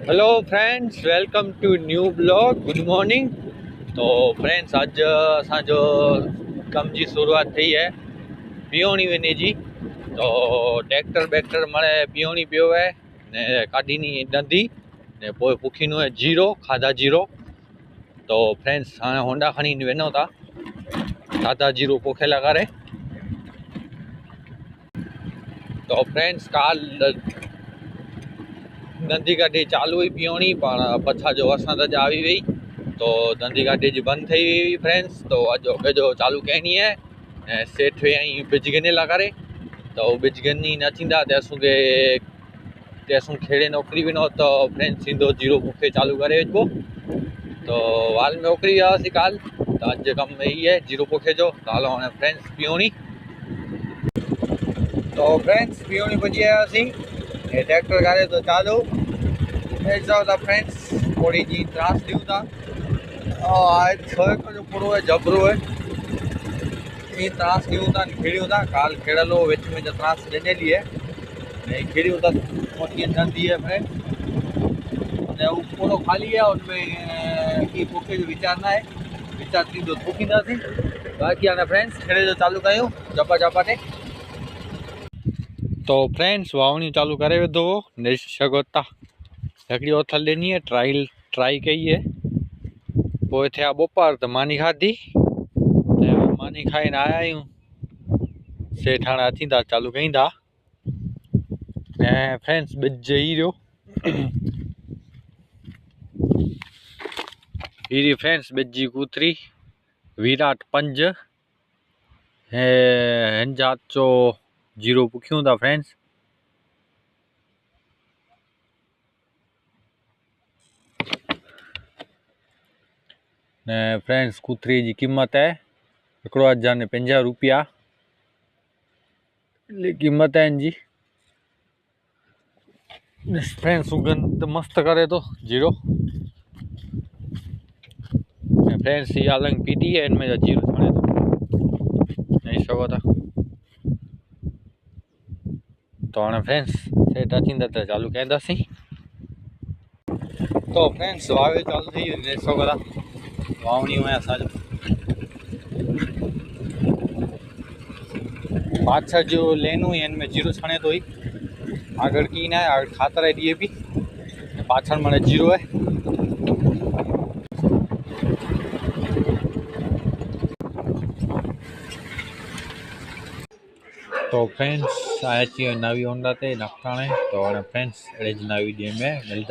Hello friends, welcome to new blog. Good morning. तो friends, आज असांजो कम जी शुरुआत थी है पीओणी वञे जी। तो ट्रैक्टर बैक्टर मणे पीओणी पियो है ने काढीनी ॾंदी ने पोइ पुखीनो है जीरो खाधा जीरो। तो फ्रेंड्स हाँ होंडा खणी वञो था खाधा जीरो पोखे लॻारे। तो फ्रेंड्स काल धंधी गाॾी चालू हुई पीओणी पाण पछा जो असां त આવી वई। तो धंधी गाॾी जी बंदि थी हुई फ्रेंड्स। तो अॼु अॻे जो चालू करिणी है ऐं सेठ ऐं बिजगने लॻारे। तो बिजगनी न थींदा तेसूं खेड़े नौकरी विनो तो फ्रेंड्स थींदो जीरो मूंखे चालू करे अचबो। तो वाल में नौकरी वियासीं काल। तो अॼु कमु इही है जीरो पोखे जो। तो हलो हाणे फ्रेंड्स पीओणी। तो फ्रेंड्स पीओणी पुॼी आयासीं ऐं ट्रैक्टर गाॾी तो चालू ऐसा था फ्रेंड्स। थोड़ी जी त्रास ॾियूं था। आज 6 जो पूरो है जबरो है ये त्रास ॾियूं था खेड़ियूं था। काल खेड़लो विच में जो त्रास ॾिनली है नहीं खेड़ियूं था मोटी नंदी है फ्रेंड्स। वो पूरो खाली है उनमें की पोखे जो विचार ना है विचार थी जो थूकींदासीं। बाक़ी हाणे फ्रेंड्स खेड़े जो चालू कयूं जपा जपा ते। तो फ्रेंड्स वावणी चालू करे वेठो नेश शगोता हिकिड़ी ओथल ॾिनी है ट्राई कई है। पोइ थिया ॿोपार त मानी खाधी मानी खाई आया आहियूं। सेठ हाणे अची था चालू कयूं था ऐं फ्रेंड्स ॿिज ई रहियो हीरी फ्रेंड्स ॿिज जी कूतरी विराट 5 हिंजात जो जीरो पुखियूं था फ्रेंड्स। ने फ्रेंड्स कूतरी जी कीमत है 1,50 रुपया कीमत है इनकी। फ्रेंड्स सुगंध मस्त करे तो जीरो। फ्रेंड्स ये अलग पीटी है इनमें जीरो छाने तो नहीं सको था। तो हाँ फ्रेंड्स सेठ थींदा त चालू कंदासीं। तो फ्रेंड्स वावे चालू थी नहीं सको था वावणी में असांजो पाछा जो लेनू है इनमें जीरो छाने तो ही आगे की ना है आगे खातर है डीएपी पाछड़ मैंने जीरो है। तो फ्रेंड्स आया चाहिए नवी होंडा ते नखटाणे। तो फ्रेंड्स अड़े नवी डे में मिलता।